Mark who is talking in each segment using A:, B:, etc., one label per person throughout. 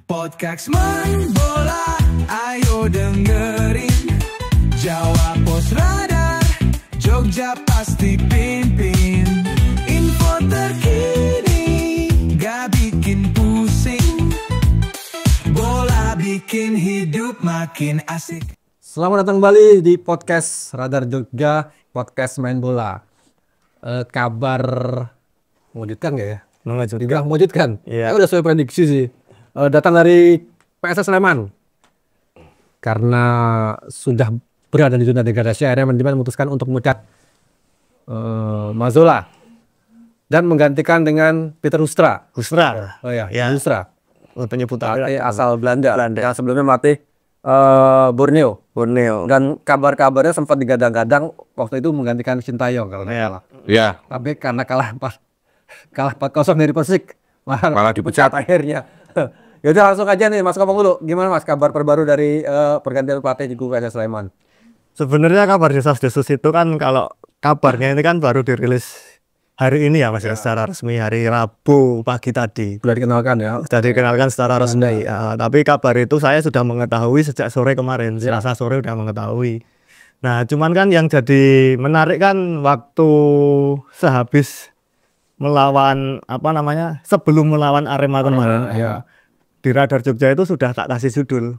A: Podcast Main Bola, ayo dengerin. Jawa Pos Radar, Jogja pasti pimpin. Info terkini, gak bikin pusing. Bola bikin hidup makin asik.
B: Selamat datang kembali di Podcast Radar Jogja, Podcast Main Bola. Kabar mengejutkan gak ya? Mengejutkan.
C: Iya.
B: Udah sesuai prediksi sih. Datang dari PSS Sleman. Karena sudah berada di zona degradasi, akhirnya manajemen memutuskan untuk memecat Mazzola dan menggantikan dengan Peter Hoekstra. Oh ya,
C: Ya.
B: Hoekstra.
C: Penyebutan
B: Asal Belanda. Yang sebelumnya melatih Borneo. Dan kabar-kabarnya sempat digadang-gadang waktu itu menggantikan Sintayong kalau nggak salah.
D: Ya,
B: Tapi karena kalah 4-0 dari Persik,
D: malah dipecat
B: akhirnya. Ya udah langsung aja nih Mas Kopong dulu. Gimana Mas kabar terbaru dari pergantian pelatih di PSS Sleman?
C: Sebenarnya kabar desas-desus itu kan, kalau kabarnya ini kan baru dirilis hari ini ya Mas, ya, secara resmi hari Rabu pagi tadi.
B: Sudah dikenalkan ya.
C: Sudah dikenalkan secara resmi. Tapi kabar itu saya sudah mengetahui sejak sore kemarin. Selasa sore sudah mengetahui. Nah, cuman kan yang jadi menarik kan waktu sehabis melawan sebelum melawan Arema kemarin.
B: Ya.
C: Di Radar Jogja itu sudah tak kasih judul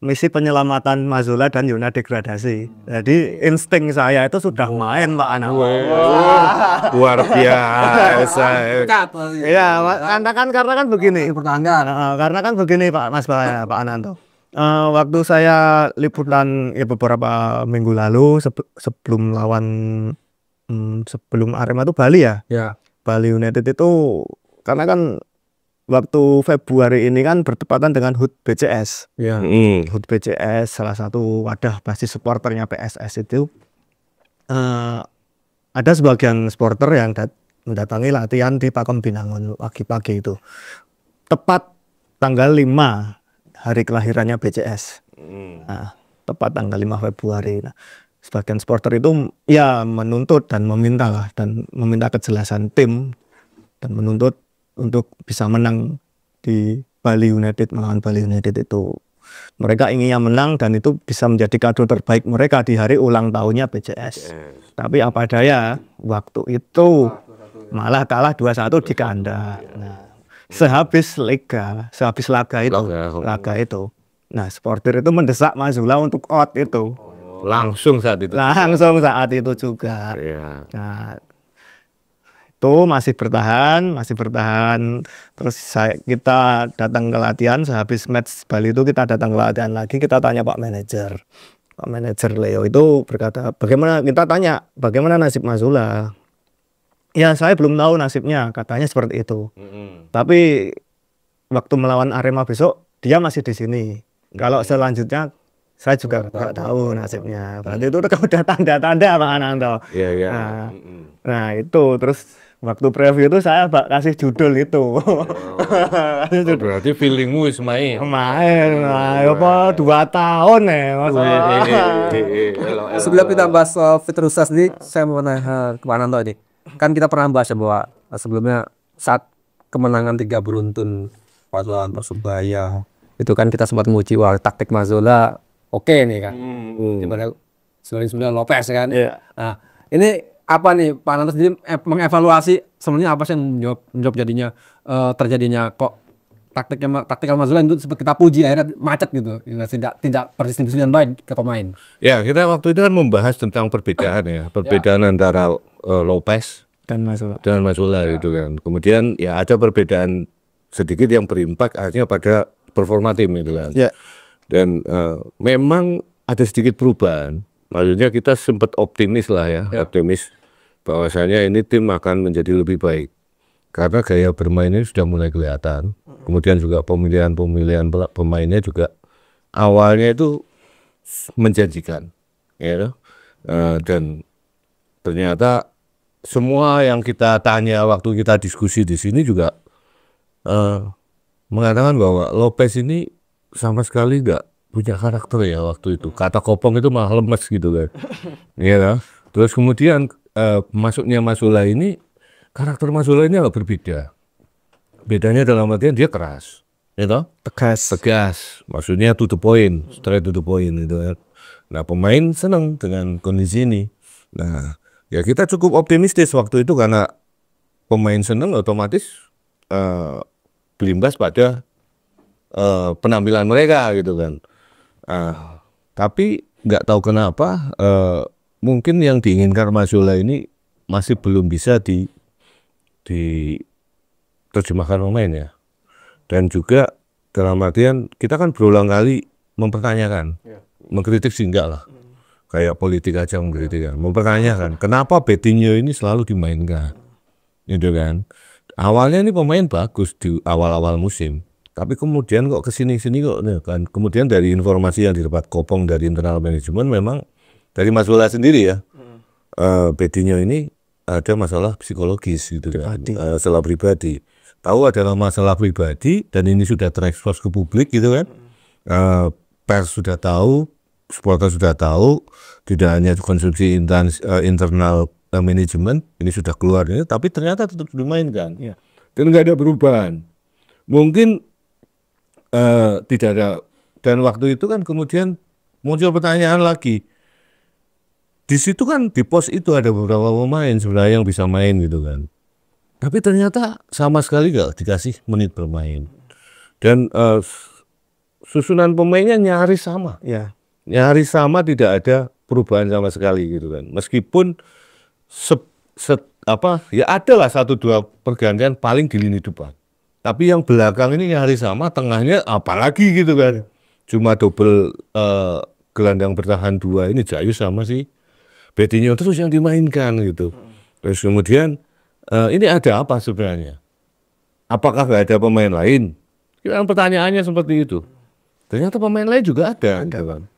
C: misi penyelamatan Mazzola dan zona degradasi. Jadi insting saya itu sudah main Pak Ananto.
D: luar biasa.
C: Iya, karena kan begini.
B: Pertanyaan.
C: Karena kan begini Pak Ananto. Waktu saya liputan ya beberapa minggu lalu sebelum Arema itu Bali ya.
B: Ya.
C: Bali United itu karena kan waktu Februari ini kan bertepatan dengan HUT BCS.
B: Ya.
C: HUT BCS salah satu wadah basis supporternya PSS itu ada sebagian supporter yang mendatangi latihan di Pakem Binangun pagi-pagi itu. Tepat tanggal 5 hari kelahirannya BCS. Nah, tepat tanggal 5 Februari. Nah, sebagian supporter itu ya menuntut dan meminta kejelasan tim dan menuntut untuk bisa menang di Bali United, melawan Bali United itu. Mereka inginnya menang dan itu bisa menjadi kado terbaik mereka di hari ulang tahunnya BCS. Tapi apa daya, waktu itu malah kalah 2-1 di kandang. Nah, sehabis laga itu. Nah, supporter itu mendesak Mazzola untuk out itu.
D: Langsung saat itu.
C: Langsung saat itu juga.
D: Ya.
C: Nah, itu masih bertahan. Terus kita datang ke latihan, sehabis match Bali itu kita datang ke latihan lagi, kita tanya Pak Manajer Leo itu berkata, bagaimana nasib Mazzola? Ya, saya belum tahu nasibnya, katanya seperti itu. Tapi waktu melawan Arema besok dia masih di sini. Kalau selanjutnya saya juga nggak tahu nasibnya. Berarti itu udah tanda-tanda Pak Ananto.
D: Iya.
C: Nah itu terus waktu preview itu saya kasih judul itu.
D: Berarti feelingmu main.
C: Apa 2 tahun ya Mas.
B: Sebelum kita bahas soal Peter Hoekstra sendiri, saya mau nanya ke Pak Ananto ini. Kan kita pernah bahas ya bahwa sebelumnya saat kemenangan 3 beruntun lawan Persebaya itu kan kita sempat menguji wah taktik Mazzola oke nih kan. Daripada 99 Lopez kan.
C: Iya.
B: Nah, ini apa nih Pak Ananto sendiri mengevaluasi sebenarnya apa sih yang menjawab jadinya terjadinya kok taktikal Mazzola itu sempat kita puji akhirnya macet gitu. Tidak pendistribusian baik ke pemain.
D: Ya, kita waktu itu kan membahas tentang perbedaan antara Lopez
C: Dan Mazzola.
D: gitu kan. Kemudian ya ada perbedaan sedikit yang berimpak akhirnya pada performa tim itu kan.
C: Ya.
D: Dan memang ada sedikit perubahan. Maksudnya kita sempat optimis bahwasanya ini tim akan menjadi lebih baik karena gaya bermainnya sudah mulai kelihatan. Kemudian juga pemilihan pemainnya juga awalnya itu menjanjikan, ya. Dan ternyata semua yang kita tanya waktu kita diskusi di sini juga mengatakan bahwa Lopez ini sama sekali nggak punya karakter ya waktu itu. Kata Kopong itu malah lemes gitu kan. Iya. Terus kemudian masuknya Mazzola ini, karakter Mazzola ini agak berbeda. Bedanya dalam artian dia keras. itu
C: Tegas.
D: tegas, maksudnya to the point, straight to the point itu kan. Nah pemain senang dengan kondisi ini. Nah ya kita cukup optimistis waktu itu karena pemain senang otomatis berimbas pada penampilan mereka gitu kan. Tapi nggak tahu kenapa mungkin yang diinginkan Mazzola ini masih belum bisa diterjemahkan pemain ya. Dan juga dalam artian kita kan berulang kali mempertanyakan, mengkritik sih enggak lah, kayak politik aja mengkritik kan, mempertanyakan kenapa Betinho ini selalu dimainkan, gitu kan. Awalnya ini pemain bagus di awal-awal musim, tapi kemudian kok kesini-sini kok kan. Kemudian dari informasi yang didapat Kopong dari internal manajemen memang dari Mazzola sendiri ya, Betinho ini ada masalah psikologis gitu kan, masalah pribadi. Tahu adalah masalah pribadi dan ini sudah terekspos ke publik gitu kan. Pers sudah tahu, supporter sudah tahu, tidak hanya konsumsi internal manajemen ini sudah keluar ini, tapi ternyata tetap dimainkan dan nggak ada perubahan. Mungkin tidak ada, dan waktu itu kan kemudian muncul pertanyaan lagi. Di situ kan di pos itu ada beberapa pemain sebenarnya yang bisa main gitu kan. Tapi ternyata sama sekali gak dikasih menit bermain. Dan susunan pemainnya nyaris sama. Nyaris sama, tidak ada perubahan sama sekali gitu kan. Meskipun ya ada lah 1-2 pergantian paling di lini depan. Tapi yang belakang ini nyaris sama, tengahnya apalagi gitu kan. Cuma double gelandang bertahan 2 ini Jayus sama si Betinho terus yang dimainkan gitu. Terus kemudian ini ada apa sebenarnya? Apakah nggak ada pemain lain? Kan pertanyaannya seperti itu. Ternyata pemain lain juga ada. Gitu kan.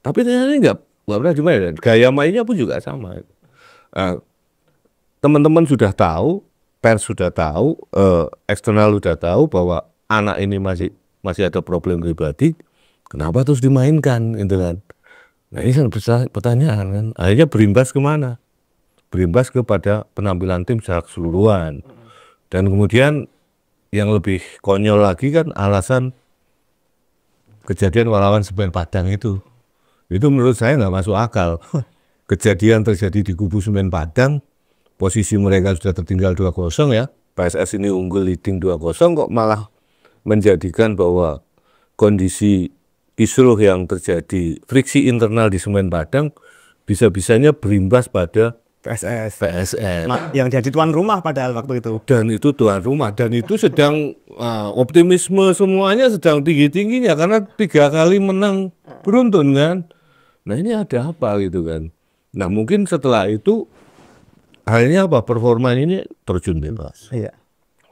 D: Tapi ternyata ini nggak pernah dimainkan. Gaya mainnya pun juga sama. Teman-teman sudah tahu, pers sudah tahu, eksternal sudah tahu bahwa anak ini masih ada problem pribadi. Kenapa terus dimainkan? Gitu kan. Nah ini kan pertanyaan kan. Akhirnya berimbas kemana? Berimbas kepada penampilan tim secara keseluruhan. Dan kemudian yang lebih konyol lagi kan alasan kejadian lawan Semen Padang itu menurut saya nggak masuk akal. Kejadian terjadi di kubu Semen Padang, posisi mereka sudah tertinggal 2-0 ya, PSS ini unggul leading 2-0 kok malah menjadikan bahwa kondisi kisruh yang terjadi, friksi internal di Semen Padang bisa-bisanya berimbas pada
C: PSS.
D: Yang
C: jadi tuan rumah padahal waktu itu.
D: Dan itu tuan rumah, dan itu sedang optimisme semuanya sedang tinggi-tingginya karena 3 kali menang beruntun kan. Nah ini ada apa gitu kan. Nah mungkin setelah itu akhirnya apa, performa ini terjun bebas.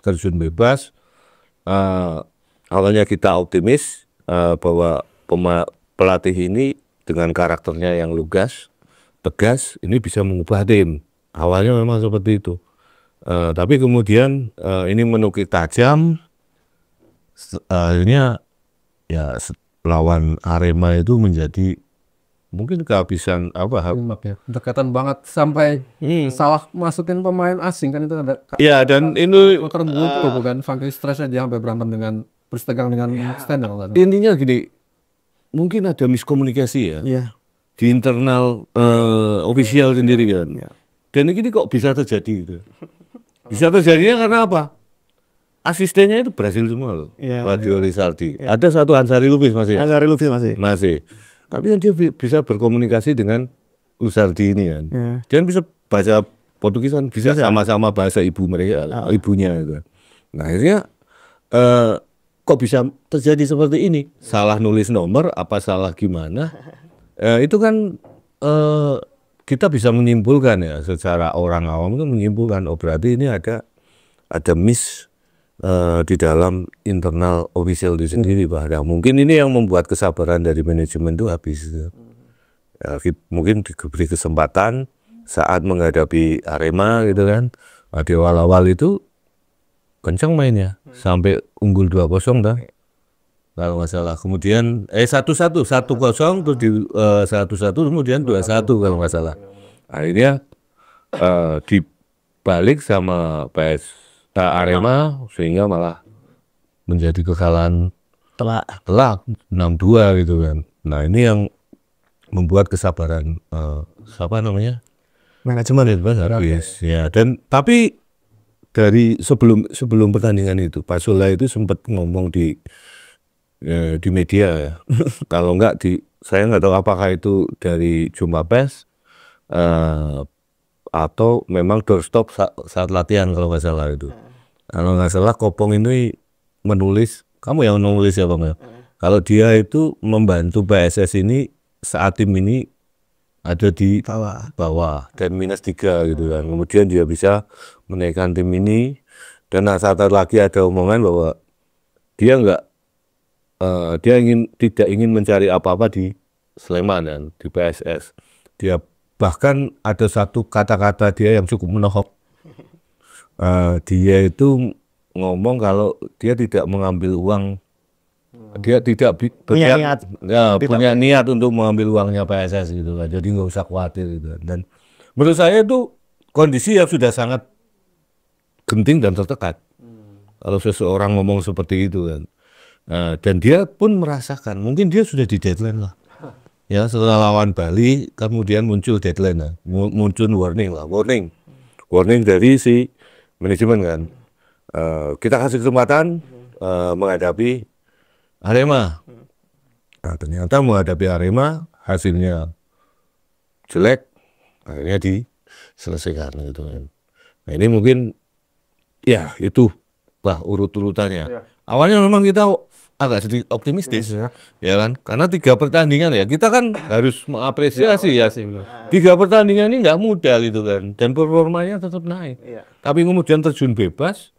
D: Terjun bebas. Awalnya kita optimis bahwa pelatih ini dengan karakternya yang lugas, tegas, ini bisa mengubah tim. Awalnya memang seperti itu. Tapi kemudian ini menukik tajam. Akhirnya ya lawan Arema itu menjadi mungkin kehabisan
B: Dekatan banget sampai salah masukin pemain asing kan, itu ada.
D: Ya dan ini
B: bukan Frankie Stress aja sampai berantem dengan bersetegang dengan Stendhal.
D: Intinya gini, mungkin ada miskomunikasi ya. Di internal official sendiri kan. Dan ini kok bisa terjadi gitu. Bisa terjadinya karena apa? Asistennya itu Brasil semua loh. Radio Rizaldi. Ada satu Ansari Lubis masih. Masih. Tapi kan dia bisa berkomunikasi dengan Rizaldi ini kan. Dia bisa baca Portugis kan, bisa sama-sama bahasa ibu mereka, ibunya gitu. Nah akhirnya kok bisa terjadi seperti ini? Salah nulis nomor, apa salah gimana? Itu kan kita bisa menyimpulkan ya, secara orang awam itu menyimpulkan berarti ini ada miss di dalam internal official itu sendiri Pak. Nah, mungkin ini yang membuat kesabaran dari manajemen itu habis. Mungkin diberi kesempatan saat menghadapi Arema gitu kan. Di awal-awal itu kencang mainnya sampai unggul 2-0 dah. Kalau nggak salah, kemudian 1-1 terus di 1-1 kemudian 2-1 kalau nggak salah. Akhirnya dibalik sama PS Arema sehingga malah menjadi kekalahan
C: telak
D: telak 6-2 gitu kan. Nah ini yang membuat kesabaran siapa namanya
C: manajemen.
D: habis ya. Dan tapi dari sebelum pertandingan itu Pak Sola itu sempat ngomong di media ya. Kalau enggak saya nggak tahu apakah itu dari jumpa pers atau memang doorstop saat latihan kalau nggak salah itu. Kalau nggak salah Kopong ini menulis, kamu yang menulis ya Bang ya. Kalau dia itu membantu PSS ini saat tim ini ada di bawah dan -3 gitu kan. Kemudian dia bisa menaikkan tim ini, dan satu lagi ada omongan bahwa dia tidak ingin mencari apa-apa di Sleman dan di PSS. Dia bahkan ada satu kata-kata dia yang cukup menohok. Dia itu ngomong kalau dia tidak mengambil uang, dia tidak punya niat untuk mengambil uangnya PSS gitu kan. Jadi nggak usah khawatir gitu kan. Dan menurut saya itu kondisi yang sudah sangat genting dan tertekan. Kalau seseorang ngomong seperti itu kan. Dan dia pun merasakan, mungkin dia sudah di deadline lah. Ya setelah lawan Bali kemudian muncul deadline lah. Muncul warning dari si manajemen kan. Kita kasih kesempatan menghadapi Arema. Nah, ternyata menghadapi Arema hasilnya jelek, akhirnya diselesaikan gitu kan. Nah ini mungkin ya itu lah urut-urutannya. Ya. Awalnya memang kita agak sedikit optimistis ya kan, karena 3 pertandingan ya kita kan harus mengapresiasi ya. 3 pertandingan ini nggak mudah gitu kan, dan performanya tetap naik. Tapi kemudian terjun bebas,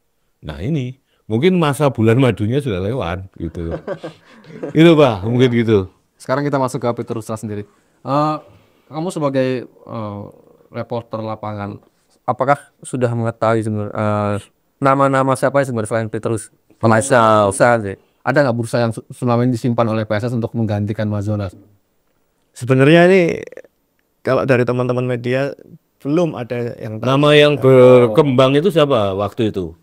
D: nah ini mungkin masa bulan madunya sudah lewat gitu. Itu Pak, mungkin gitu.
B: Sekarang kita masuk ke Peter Rustra sendiri. Kamu sebagai reporter lapangan, apakah sudah mengetahui nama-nama siapa yang sebenarnya selain Petrus? Ada nggak bursa yang selama ini disimpan oleh PSS untuk menggantikan Mazola?
C: Sebenarnya ini kalau dari teman-teman media belum ada yang tahu.
D: Nama yang berkembang itu siapa waktu itu?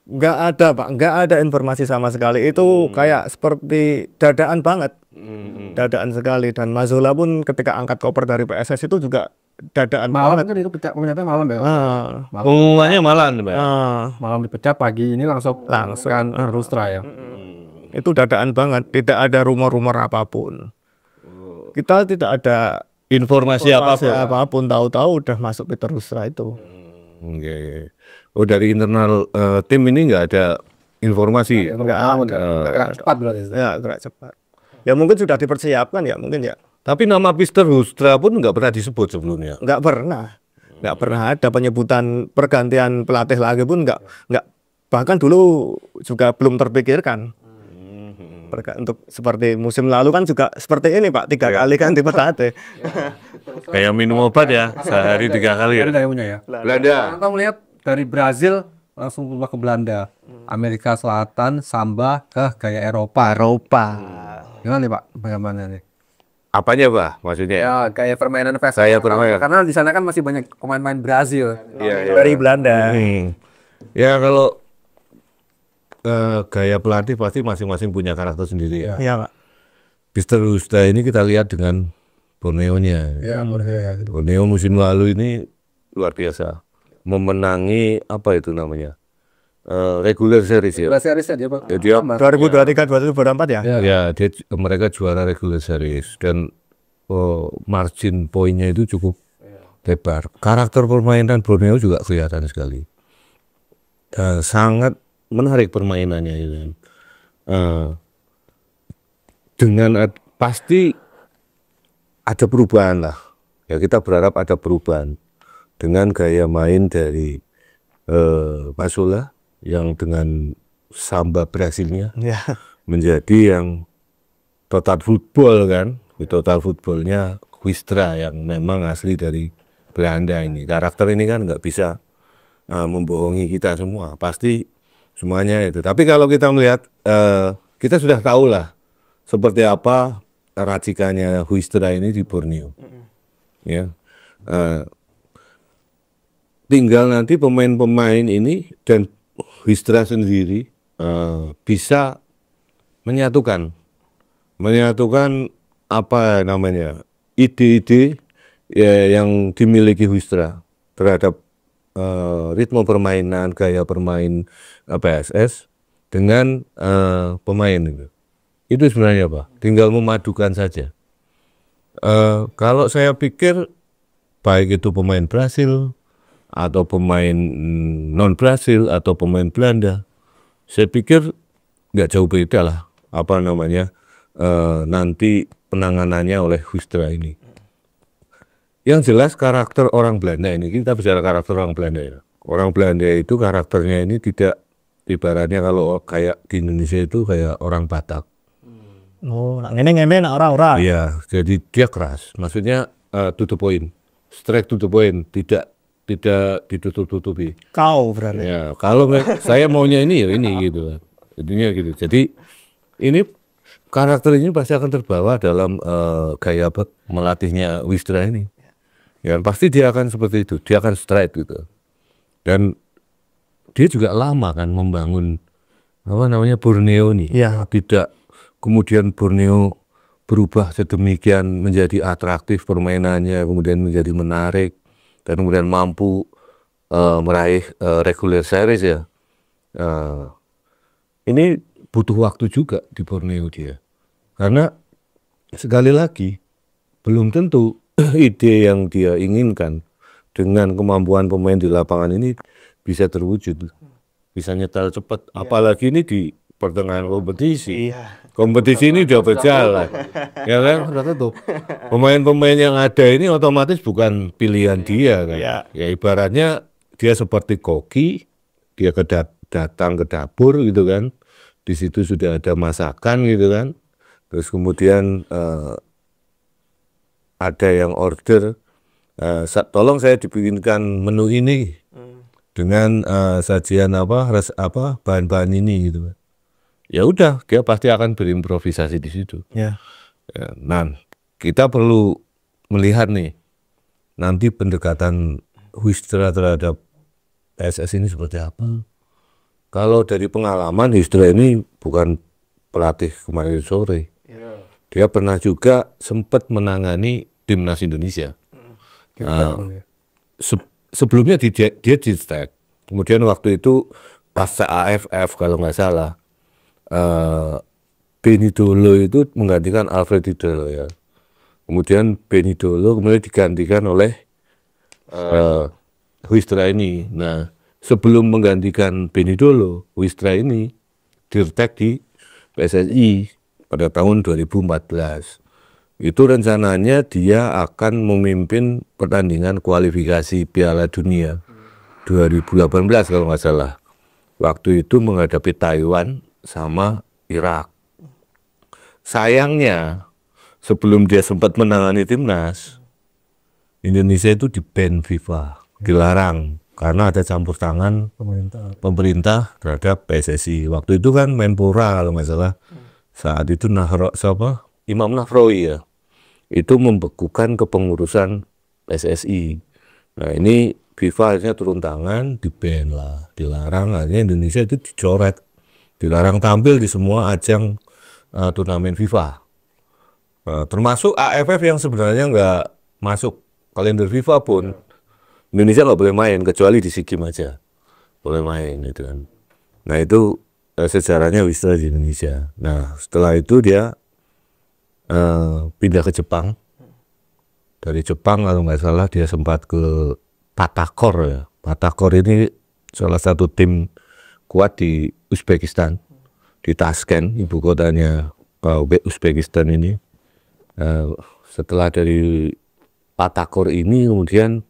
C: Nggak ada Pak, nggak ada informasi sama sekali. Itu kayak seperti dadaan banget, dadaan sekali. Dan Mazola pun ketika angkat koper dari PSS itu juga dadaan
B: malam
C: banget.
B: Kan itu ternyata malam ya.
D: Pengumumannya malam ya.
B: Malam dipecah, pagi ini langsung kan Rustra ya.
C: Itu dadaan banget, tidak ada rumor-rumor apapun. Kita tidak ada
D: informasi
C: apapun, tahu-tahu udah masuk Peter Rustra itu.
D: Oh dari internal tim ini nggak ada informasi?
C: Nggak cepat berarti. Ya gerak cepat. Ya mungkin sudah dipersiapkan ya mungkin ya.
D: Tapi nama Peter Rustra pun nggak pernah disebut sebelumnya.
C: Nggak pernah ada penyebutan pergantian pelatih lagi pun nggak. Bahkan dulu juga belum terpikirkan. Untuk seperti musim lalu kan juga seperti ini Pak, 3 kali kan dipelatih.
D: Kayak minum obat ya, sehari 3 kali ya. Belanda.
B: Kita melihat dari Brazil langsung ke Belanda, Amerika Selatan, Samba ke gaya Eropa. Gimana nih Pak? Bagaimana nih?
D: Apanya Pak? Maksudnya?
B: Ya kayak permainan fast. Karena di sana kan masih banyak pemain-pemain Brazil.
C: Dari Belanda.
D: Ya kalau gaya pelatih pasti masing-masing punya karakter sendiri ya.
C: Iya Pak.
D: Peter Rustra ini kita lihat dengan Borneo-nya. Borneo musim lalu ini luar biasa. Memenangi apa itu namanya? Regular series ya.
B: Regular series ya Pak.
D: Jadi
C: 2023 2024 ya.
D: Ya, mereka juara regular series dan margin poinnya itu cukup lebar. Karakter permainan Borneo juga kelihatan sekali. Sangat menarik permainannya itu. Dengan pasti ada perubahan lah. Ya kita berharap ada perubahan dengan gaya main dari Mazola yang dengan samba Brasilnya menjadi yang total football kan. Total footballnya Rustra yang memang asli dari Belanda ini. Karakter ini kan nggak bisa membohongi kita semua. Pasti semuanya itu. Tapi kalau kita melihat, kita sudah tahu lah seperti apa racikannya Rustra ini di Borneo. Ya, tinggal nanti pemain-pemain ini dan Rustra sendiri bisa menyatukan apa namanya ide-ide ya, yang dimiliki Wistra terhadap ritme permainan, gaya bermain PSS dengan pemain itu. Itu sebenarnya Pak, tinggal memadukan saja. Kalau saya pikir baik itu pemain Brasil atau pemain non Brasil atau pemain Belanda, saya pikir nggak jauh beda lah apa namanya nanti penanganannya oleh Wistra ini. Yang jelas karakter orang Belanda ini, kita bicara karakter orang Belanda ya. Orang Belanda itu karakternya ini tidak ibaratnya kalau kayak di Indonesia itu kayak orang Batak.
C: Oh, nak ngene nak ora.
D: Iya, jadi dia keras. Maksudnya to the point, straight to the point, tidak ditutup-tutupi.
C: Kau berarti.
D: Ya, kalau saya maunya ini ya ini gitu. Jadinya gitu. Jadi ini karakter ini pasti akan terbawa dalam gaya melatihnya Wistra ini. Ya, pasti dia akan seperti itu. Dia akan straight gitu. Dan dia juga lama kan membangun apa namanya Borneo nih.
C: Iya.
D: Tidak kemudian Borneo berubah sedemikian menjadi atraktif permainannya, kemudian menjadi menarik dan kemudian mampu meraih regular series ya. Ini butuh waktu juga di Borneo dia. Karena sekali lagi belum tentu ide yang dia inginkan dengan kemampuan pemain di lapangan ini bisa terwujud, bisa nyetel cepat. Apalagi ini di pertengahan kompetisi. Kompetisi ini udah berjalan, ya kan? Sudah tutup. Pemain-pemain yang ada ini otomatis bukan pilihan dia kan. Ya ibaratnya dia seperti koki, dia datang ke dapur gitu kan. Di situ sudah ada masakan gitu kan. Terus kemudian ada yang order, tolong saya dibikinkan menu ini dengan sajian bahan-bahan ini gitu. Ya udah, dia pasti akan berimprovisasi di situ.
C: Ya.
D: Nah, kita perlu melihat nih nanti pendekatan Wistra terhadap PSS ini seperti apa. Kalau dari pengalaman Wistra ini bukan pelatih kemarin sore. Dia pernah juga sempat menangani timnas Indonesia. Sebelumnya dia di Stek. Kemudian waktu itu pas AFF kalau nggak salah, Benny Dolo itu menggantikan Alfred Riedel ya. Kemudian Benny Dolo kemudian digantikan oleh Wistra ini. Nah, sebelum menggantikan Benny Dolo, Wistra ini dirtek di PSSI pada tahun 2014. Itu rencananya dia akan memimpin pertandingan kualifikasi Piala Dunia 2018 kalau nggak salah. Waktu itu menghadapi Taiwan sama Irak. Sayangnya sebelum dia sempat menangani timnas, Indonesia itu di-ban FIFA, dilarang karena ada campur tangan pemerintah terhadap PSSI. Waktu itu kan Menpora kalau nggak salah. Saat itu Imam Nahrawi ya, itu membekukan kepengurusan PSSI. Nah ini FIFA akhirnya turun tangan, di-ban lah, dilarang. Akhirnya Indonesia itu dicoret, dilarang tampil di semua ajang turnamen FIFA. Termasuk AFF yang sebenarnya nggak masuk kalender FIFA pun, Indonesia nggak boleh main kecuali di SEA Games aja, boleh main itu kan. Nah itu sejarahnya Wistra di Indonesia. Nah setelah itu dia pindah ke Jepang. Dari Jepang kalau nggak salah dia sempat ke Patakor ya. Patakor ini salah satu tim kuat di Uzbekistan, di Tashkent, ibu kotanya Uzbekistan ini. Setelah dari Patakor ini kemudian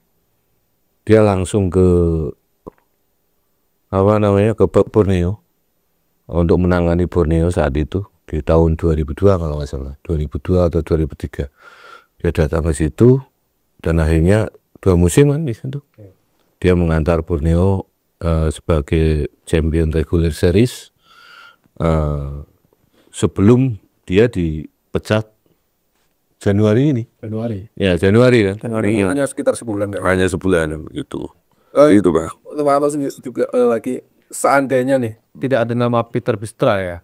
D: dia langsung ke ke Borneo untuk menangani Borneo saat itu di tahun 2002 kalau nggak salah, 2002 atau 2003 dia datang ke situ dan akhirnya 2 musim kan di situ dia mengantar Borneo sebagai champion regular series sebelum dia dipecat Januari ini. Ya Januari kan.
B: Hanya sekitar sebulan.
D: Hanya sebulan gitu.
B: Itu Pak. Pak juga lagi seandainya nih tidak ada nama Peter Bistra ya,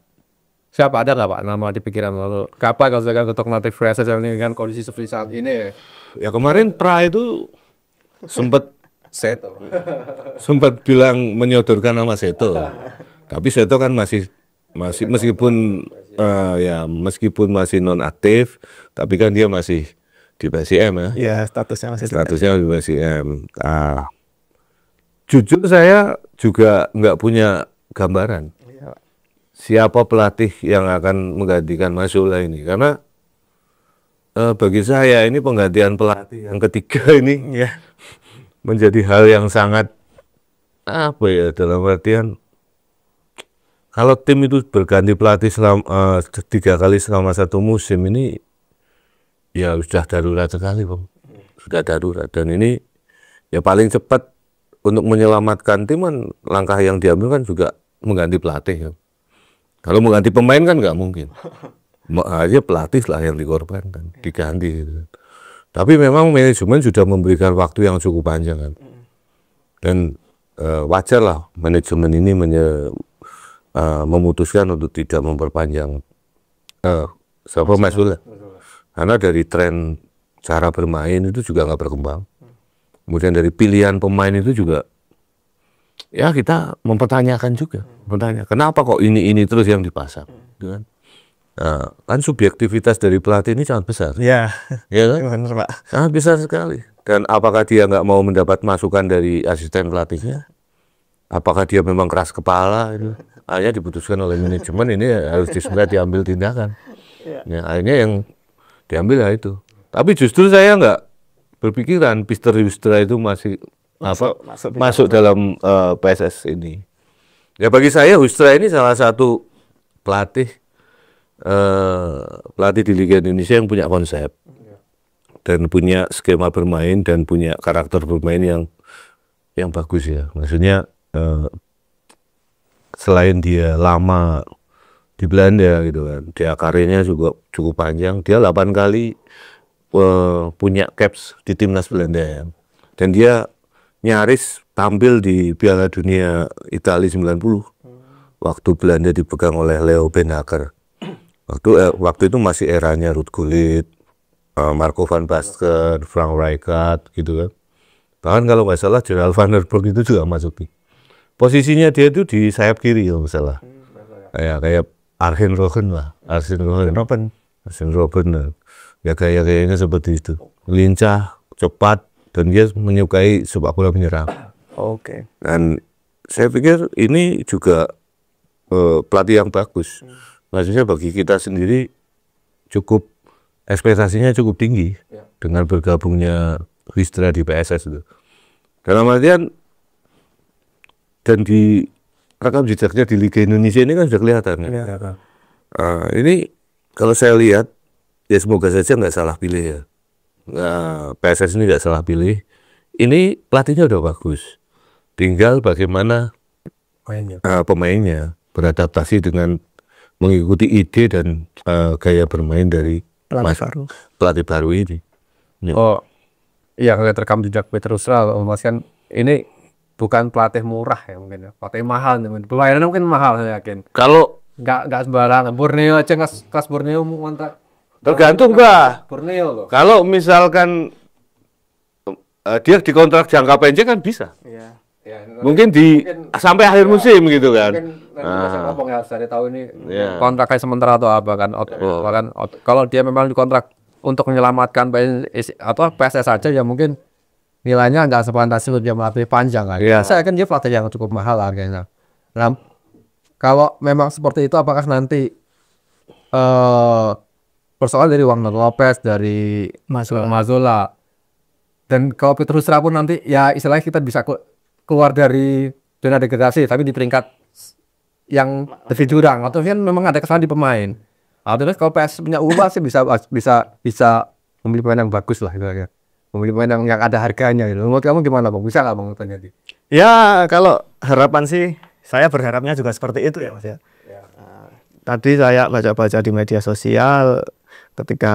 B: siapa ada nggak Pak nama di pikiran lalu? Kapan kalau misalkan untuk Native Franchise ini kan kondisi seperti saat ini ya?
D: Ya kemarin Pra itu sempat
B: Seto.
D: bilang menyodorkan nama Seto, tapi Seto kan masih meskipun meskipun masih non aktif, tapi kan dia masih di PSIM ya.
C: Ya, statusnya masih
D: Statusnya di PSIM. Jujur saya juga nggak punya gambaran siapa pelatih yang akan menggantikan Mas Zola ini, karena bagi saya ini penggantian pelatih yang ketiga ini
C: ya.
D: menjadi hal yang sangat apa ya, dalam artian kalau tim itu berganti pelatih selama 3 kali selama 1 musim ini ya sudah darurat sekali, Bang. Sudah darurat, dan ini ya paling cepat untuk menyelamatkan tim kan, langkah yang diambil kan juga mengganti pelatih ya. Kalau mengganti pemain kan nggak mungkin. Aja pelatih lah yang dikorbankan, diganti gitu. Tapi memang manajemen sudah memberikan waktu yang cukup panjang kan. Dan wajar lah manajemen ini memutuskan untuk tidak memperpanjang Mas Zola. Karena dari tren cara bermain itu juga nggak berkembang. Kemudian dari pilihan pemain itu juga ya kita mempertanyakan juga, kenapa kok ini terus yang dipasang, gitu kan? Kan subjektivitas dari pelatih ini sangat besar,
C: Ya,
D: ya kan?
C: benar Pak.
D: Sangat besar sekali. Dan apakah dia nggak mau mendapat masukan dari asisten pelatihnya? Apakah dia memang keras kepala? Itu akhirnya diputuskan oleh manajemen ini harus segera diambil tindakan. Ya, akhirnya yang diambil ya itu. Tapi justru saya nggak berpikiran Peter Bistra itu masih masuk dalam PSS ini. Ya bagi saya Hustra ini salah satu pelatih di Liga Indonesia yang punya konsep dan punya skema bermain dan punya karakter bermain yang bagus ya. Maksudnya selain dia lama di Belanda gitu kan, dia karirnya juga cukup panjang. Dia 8 kali punya caps di timnas Belanda ya. Dan dia nyaris tampil di Piala Dunia Italia 90 waktu Belanda dipegang oleh Leo Beenhakker. Waktu itu masih eranya Ruud Gullit, Marco van Basten, Frank Rijkaard gitu kan. Bahkan kalau nggak salah Gerald van der Broek itu juga masuk. Posisinya dia itu di sayap kiri kalau nggak salah. Kayak Arjen Robben lah, Arjen Robben. Ya gaya-gayanya seperti itu, lincah, cepat, dan dia menyukai sepak bola menyerang.
C: Oke.
D: Dan saya pikir ini juga pelatih yang bagus. Maksudnya bagi kita sendiri cukup ekspektasinya cukup tinggi dengan bergabungnya Wistra di PSS itu. Dalam artian dan di rekam jejaknya di Liga Indonesia ini kan sudah kelihatan kan. Ini kalau saya lihat ya semoga saja nggak salah pilih ya. PSS ini nggak salah pilih. Ini pelatihnya udah bagus. Tinggal bagaimana pemainnya beradaptasi dengan mengikuti ide dan gaya bermain dari pelatih baru ini. Ya.
B: Oh, yang rekam jejak Peter Hustra, Mas, kan ini bukan pelatih murah ya mungkin ya, pelatih mahal mungkin. Pembayarannya mungkin mahal saya yakin.
D: Kalau
B: nggak sembarangan. Borneo aja kelas Borneo mau kontrak.
D: Tergantung Pak.
B: Borneo loh.
D: Kalau misalkan dia dikontrak jangka pendek kan bisa.
B: Ya,
D: Mungkin sampai akhir musim gitu kan.
B: Mungkin ngomong ya dari tahun ini kontraknya sementara atau apa kan. Kalau dia memang dikontrak untuk menyelamatkan PSS saja ya mungkin nilainya nggak sepantasnya untuk dia melatih panjang kan. Saya kan dia pelatih yang cukup mahal harganya. Nah, kalau memang seperti itu apakah nanti persoalan dari Wagner Lopez, dari Mazzola, dan kalau Peter Hustra pun nanti ya istilahnya kita bisa keluar dari zona degradasi tapi di peringkat yang lebih jurang atau kan memang ada kesalahan di pemain. Terus kalau PS punya uang sih bisa memilih pemain yang bagus lah gitu ya. Memilih pemain yang ada harganya gitu. Menurut kamu gimana Bang? Bisa nggak Bang tanya?
C: Ya kalau harapan sih saya berharapnya juga seperti itu ya Mas ya. Tadi saya baca-baca di media sosial ketika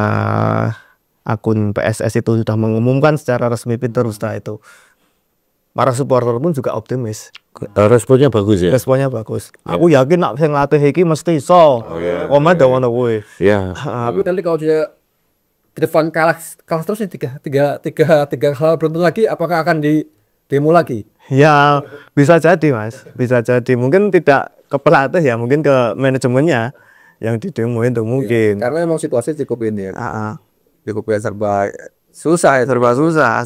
C: akun PSS itu sudah mengumumkan secara resmi Peter Hustra itu para supporter pun juga optimis.
D: Responnya bagus ya.
C: Responnya bagus. Aku yakin nak sing latih iki mesti iso. Komen dah ngono kuwi.
D: Ya.
B: Tapi nanti kalau dia di depan kalah terus nih tiga hal beruntun lagi, apakah akan di demo lagi?
C: Ya bisa jadi Mas, bisa jadi mungkin tidak ke pelatih ya, mungkin ke manajemennya yang didemoin tuh mungkin.
B: Karena memang situasi cukup ini ya, cukup ya serba
C: Serba susah,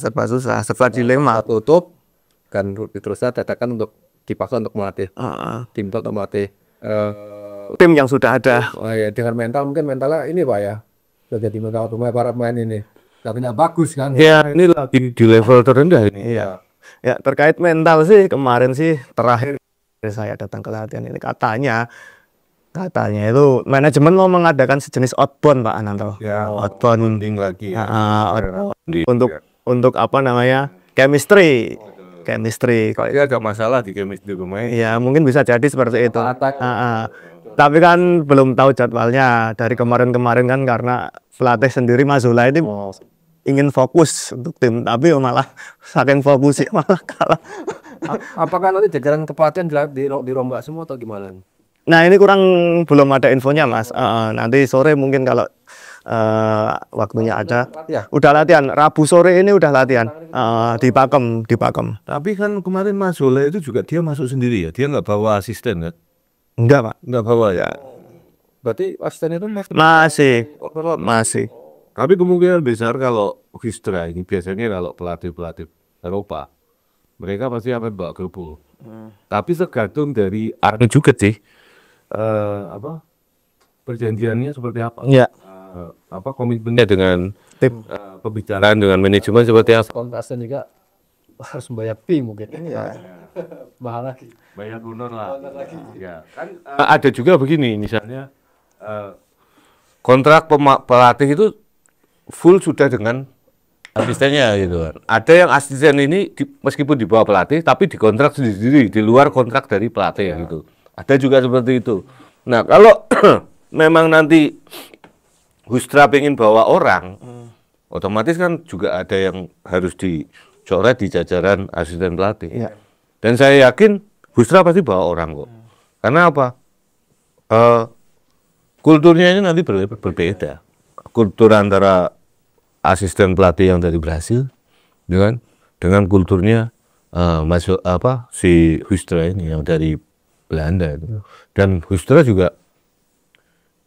C: serba dilema.
B: tutup kan terusnya dadakan untuk dipaksa untuk melatih tim untuk melatih
C: Tim yang sudah ada.
B: oh ya dengan mentalnya ini Pak ya, sudah jadi mental para pemain ini katanya bagus kan
D: Ya, ini lagi di level terendah ini.
C: Iya. Ya terkait mental sih kemarin sih terakhir saya datang ke latihan ini katanya itu manajemen mau mengadakan sejenis outbound Pak Ananto.
D: Ya,
C: Outbound
D: penting lagi.
C: untuk apa namanya chemistry.
D: Kalau ada masalah di chemistry pemain.
C: Ya mungkin bisa jadi seperti itu. Tapi kan belum tahu jadwalnya dari kemarin-kemarin kan karena pelatih sendiri Mas Zola ini ingin fokus untuk tim, tapi malah saking fokusnya malah kalah.
B: apakah nanti jajaran kepelatihan dirombak semua atau gimana?
C: Nah ini belum ada infonya Mas. Nanti sore mungkin kalau waktunya ada.
B: Ya.
C: Udah latihan. Rabu sore ini udah latihan di Pakem.
D: Tapi kan kemarin Mas Zola itu juga dia masuk sendiri ya. Dia nggak bawa asisten kan?
C: Enggak Pak.
D: Nggak bawa ya.
B: Berarti asisten itu
C: Masih.
D: Tapi kemungkinan besar kalau Wistra ini biasanya kalau pelatih Eropa mereka pasti akan bawa Gerbo. Tapi tergantung dari Arne juga sih. Perjanjiannya seperti apa?
C: Ya.
D: Komitmennya dengan
C: Tim.
D: pembicaraan dengan manajemen seperti apa?
B: kontraknya juga harus membayar fee mungkin mahal lagi.
D: Banyak honor lah. Ya, kan ada juga begini misalnya kontrak pelatih itu full sudah dengan asistennya gitu kan. Ada yang asisten ini meskipun di bawah pelatih tapi dikontrak sendiri di luar kontrak dari pelatih gitu. Ada juga seperti itu. Nah, kalau memang nanti Hustra pengen bawa orang, otomatis kan juga ada yang harus dicoret di jajaran asisten pelatih.
C: Iya.
D: Dan saya yakin Hustra pasti bawa orang kok. Karena apa? Kulturnya ini nanti berbeda. Kultur antara asisten pelatih yang dari Brasil, dengan kulturnya si Hustra ini yang dari Belanda itu. Dan Hustra juga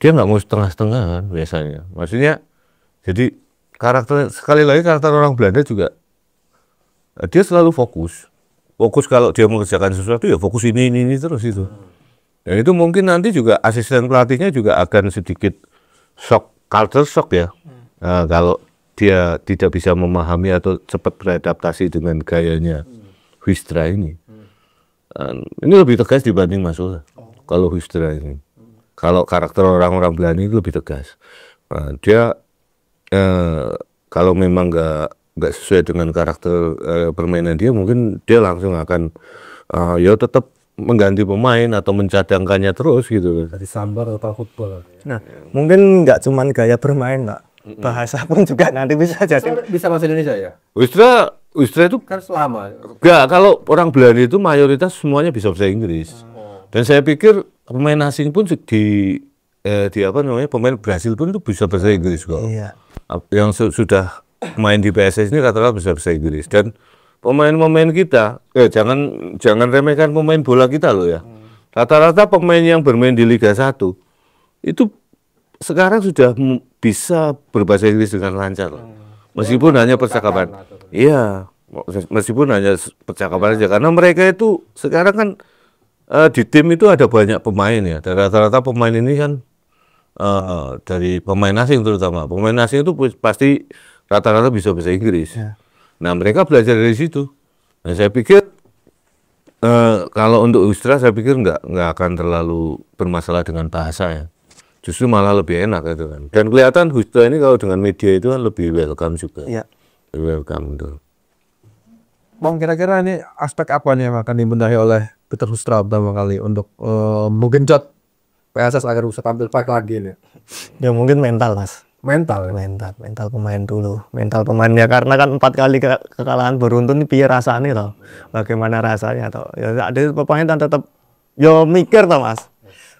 D: dia nggak mau setengah-setengah kan biasanya. Maksudnya jadi sekali lagi karakter orang Belanda juga dia selalu fokus kalau dia mengerjakan sesuatu ya fokus ini terus itu. Dan itu mungkin nanti juga asisten pelatihnya juga akan sedikit culture shock ya. Kalau dia tidak bisa memahami atau cepat beradaptasi dengan gayanya Wistra ini. Ini lebih tegas dibanding Mas Zola. Kalau Wistra ini. Kalau karakter orang-orang Belanda itu lebih tegas. Dia kalau memang nggak sesuai dengan karakter permainan dia, mungkin dia langsung akan ya tetap mengganti pemain atau mencadangkannya terus gitu.
B: Dari sambar atau football.
C: Nah, mungkin nggak cuman gaya bermain, Pak. Bahasa pun juga nanti bisa jadi.
B: Bisa bahasa Indonesia ya?
D: Wistra itu
B: Kan selama.
D: enggak, kalau orang Belanda itu mayoritas semuanya bisa bahasa Inggris. Dan saya pikir pemain asing pun pemain Brasil pun itu bisa bahasa Inggris kok.
C: Iya.
D: Yang sudah main di PSS ini rata-rata bisa bahasa Inggris. Dan pemain-pemain kita, jangan remehkan pemain bola kita loh ya. Rata-rata pemain yang bermain di Liga 1 itu sekarang sudah bisa berbahasa Inggris dengan lancar. Meskipun hanya percakapan. Iya, meskipun hanya percakapan aja. Karena mereka itu sekarang kan di tim itu ada banyak pemain ya. Dan rata-rata pemain ini kan dari pemain asing terutama. Pemain asing itu pasti rata-rata bisa bahasa Inggris.
C: Ya.
D: Nah, mereka belajar dari situ. Nah, saya pikir kalau untuk Wistra saya pikir nggak akan terlalu bermasalah dengan bahasa ya. Justru malah lebih enak gitu kan. Dan kelihatan Wistra ini kalau dengan media itu kan lebih welcome juga.
C: Iya.
D: Welcome itu.
B: Bang, kira-kira ini aspek apa nih yang akan dibenahi oleh Peter Hustra pertama kali untuk menggenjot PSS agar bisa tampil baik lagi nih?
C: Ya mungkin mental, Mas. mental pemain dulu, mental pemainnya, karena kan 4 kali kekalahan beruntun ini piye rasanya toh, bagaimana rasanya toh, ya ada pemain kan tetap yo mikir toh mas,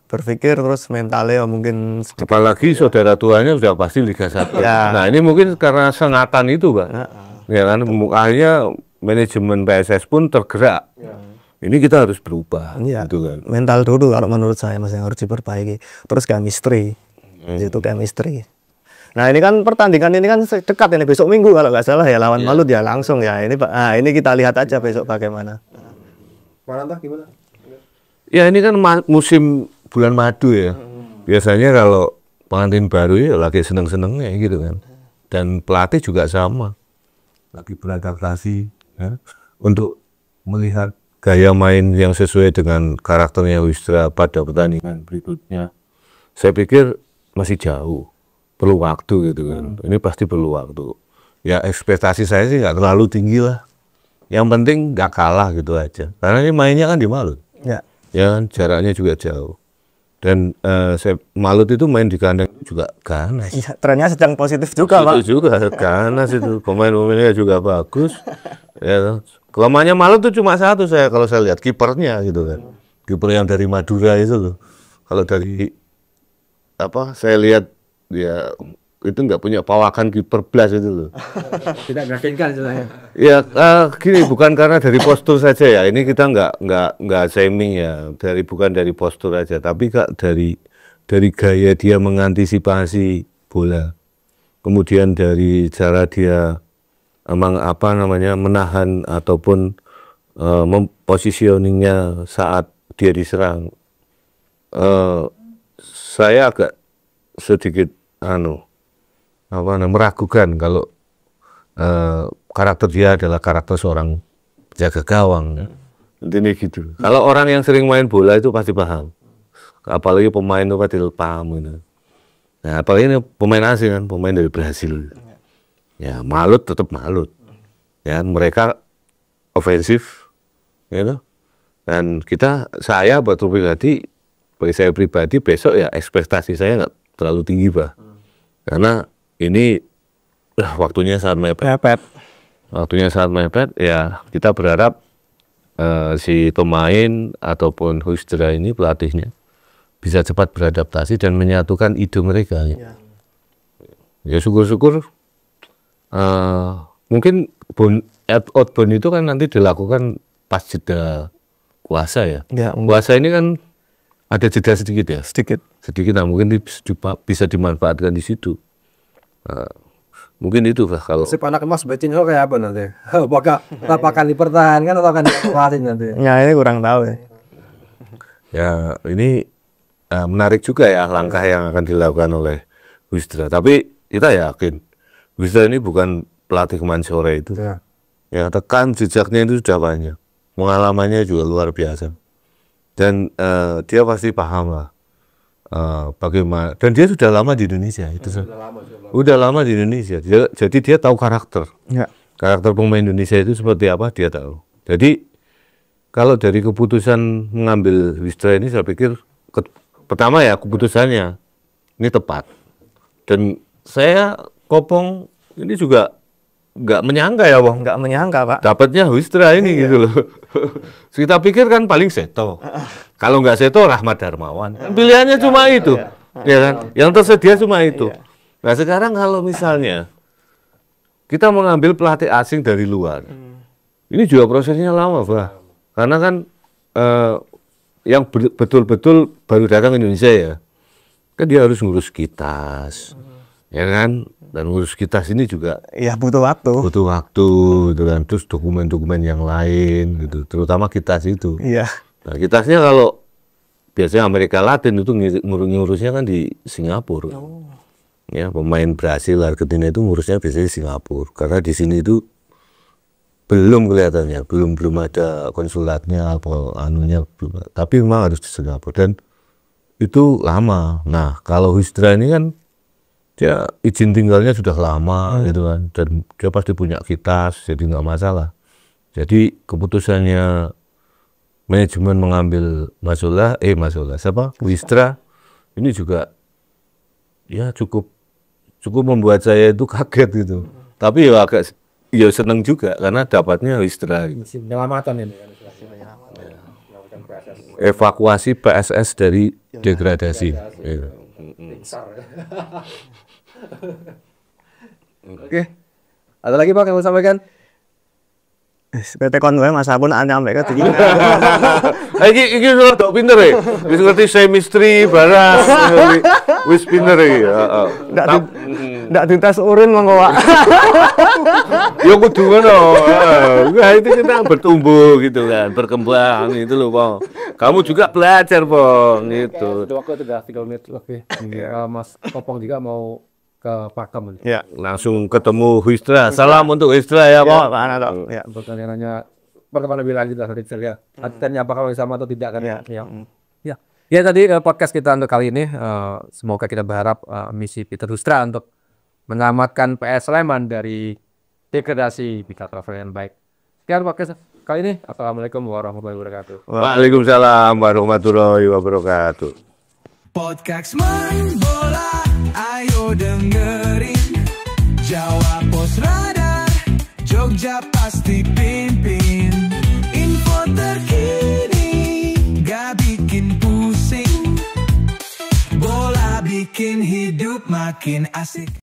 C: berpikir terus mentalnya mungkin
D: Apalagi saudara tuanya sudah pasti Liga 1.
C: Ya.
D: Nah ini mungkin karena sengatan itu Pak, ya kan, akhirnya manajemen PSS pun tergerak. Ini kita harus berubah,
C: ya,
D: gitu kan.
C: mental dulu kalau menurut saya mas yang harus diperbaiki, terus chemistry, itu chemistry. Nah ini kan pertandingan ini kan dekat ini, besok Minggu kalau nggak salah ya, lawan Malut ya langsung ya ini Pak. Nah ini kita lihat aja besok bagaimana.
B: Gimana?
D: Ya ini kan musim bulan madu ya. Biasanya kalau pengantin baru ya lagi seneng-senengnya gitu kan. Dan pelatih juga sama, lagi beradaptasi ya, untuk melihat gaya main yang sesuai dengan karakternya Wistra pada pertandingan berikutnya. Saya pikir masih jauh, perlu waktu gitu kan. Ini pasti perlu waktu. Ya ekspektasi saya sih nggak terlalu tinggi lah. Yang penting nggak kalah gitu aja. Karena ini mainnya kan di Malut.
C: Ya.
D: Ya kan, jaraknya juga jauh. Dan Malut itu main di kandang juga ganas.
C: Ya, trennya sedang positif juga Pak.
D: Itu juga ganas itu. Pemain-pemainnya juga bagus. Ya, kelemahannya Malut itu cuma satu kalau saya lihat kipernya gitu kan. Kiper yang dari Madura itu loh. Kalau dari saya lihat ya itu nggak punya pawakan kiper blas itu loh.
B: Tidak meyakinkan sebenarnya.
D: Ya gini, bukan karena dari postur saja ya. Ini kita nggak shaming ya. Bukan dari postur aja, tapi Kak dari gaya dia mengantisipasi bola. Kemudian dari cara dia menahan ataupun mempositioningnya saat dia diserang. Saya agak sedikit meragukan kalau karakter dia adalah karakter seorang jaga gawang. Intinya gitu. Kalau orang yang sering main bola itu pasti paham. Apalagi pemain itu pasti paham gitu. Nah, apalagi ini pemain asing kan, pemain dari Brasil. Ya, Malut tetap Malut. Ya, mereka ofensif, gitu. Dan saya bagi saya pribadi besok ya ekspektasi saya nggak terlalu tinggi Pak. Karena ini waktunya sangat mepet. Waktunya sangat mepet ya, kita berharap si pemain ataupun Wistra ini pelatihnya bisa cepat beradaptasi dan menyatukan ide mereka. Ya syukur-syukur mungkin outbound itu kan nanti dilakukan pas jeda puasa ya. Puasa ini kan ada jeda sedikit ya. Sedikit, nah mungkin bisa dimanfaatkan di situ. Mungkin itu Pak kalau.
B: Si anak Mas Betinho kayak apa nanti? Apakah dipertahankan atau akan dikeluarin nanti?
C: Ya ini kurang tahu ya.
D: Ya ini menarik juga ya langkah yang akan dilakukan oleh Wistra. Tapi kita yakin Wistra ini bukan pelatih kemarin sore itu. Ya tekan jejaknya itu sudah banyak. Pengalamannya juga luar biasa. Dan dia pasti paham lah bagaimana. Dan dia sudah lama di Indonesia itu. Udah lama di Indonesia. Jadi dia tahu karakter. Karakter pemain Indonesia itu seperti apa dia tahu. Jadi kalau dari keputusan mengambil Wistra ini saya pikir pertama ya keputusannya ini tepat. Dan saya Kopong ini juga nggak menyangka ya Bang.
C: Nggak menyangka Pak.
D: Dapatnya Wistra ini gitu loh. Kita pikir kan paling Seto. Kalau nggak Seto Rahmat Darmawan. Pilihannya cuma itu. Ya kan? Yang tersedia cuma itu. Nah sekarang kalau misalnya kita mengambil pelatih asing dari luar. Ini juga prosesnya lama Pak. Karena kan yang betul-betul baru datang ke Indonesia ya. Kan dia harus ngurus kitas. Ya kan? Dan ngurus kitas ini juga
C: ya butuh waktu
D: gitu kan. Terus dokumen-dokumen yang lain gitu, terutama kitas itu.
C: Iya.
D: Nah kitasnya kalau biasanya Amerika Latin itu ngurusnya kan di Singapura. Ya pemain Brasil, Argentina itu ngurusnya biasanya di Singapura. Karena di sini itu belum kelihatannya, belum ada konsulatnya apa anunya belum. Tapi memang harus di Singapura dan itu lama. Nah kalau Wistra ini kan dia izin tinggalnya sudah lama gitu kan, dan dia pasti punya kitas, jadi nggak masalah. Jadi keputusannya manajemen mengambil Wistra ini juga ya cukup cukup membuat saya itu kaget gitu. Tapi ya agak ya seneng juga karena dapatnya Wistra. Gitu.
B: Penyelamatan ini kan.
D: Evakuasi PSS dari degradasi. Iya.
B: Oke. Ada lagi Pak yang mau sampaikan?
C: PT kon wae Mas Apun nyampe ke iki.
D: Iki rada pinter ya. Wis ngerti chemistry barang. Wis pinter ya.
C: Ndak dites urin monggo, Pak.
D: Ya kudu ngono. Nah, itu kita bertumbuh gitu kan, berkembang itu loh, Bang. Kamu juga belajar, Bang, gitu.
B: Waktu 3 menit. Oke. Mas Popong juga mau ke Pakem.
C: Ya.
D: Langsung ketemu Wistra. Salam untuk Wistra ya, Pak.
C: Ya.
B: Pertanyaannya perkembangan lebih lanjut lah Richard ya. Asistennya apakah sama atau tidak kan?
C: Ya.
B: Ya. Ya tadi podcast kita untuk kali ini semoga kita berharap misi Peter Lustra untuk menyelamatkan PS Sleman dari degradasi bisa terlaksana dengan baik. Sekian podcast kali ini. Assalamualaikum warahmatullahi wabarakatuh.
D: Waalaikumsalam warahmatullahi wabarakatuh.
A: Podcast Main Bola, ayo dengerin. Jawa Pos Radar, Jogja pasti pimpin. Info terkini, gak bikin pusing. Bola bikin hidup makin asik.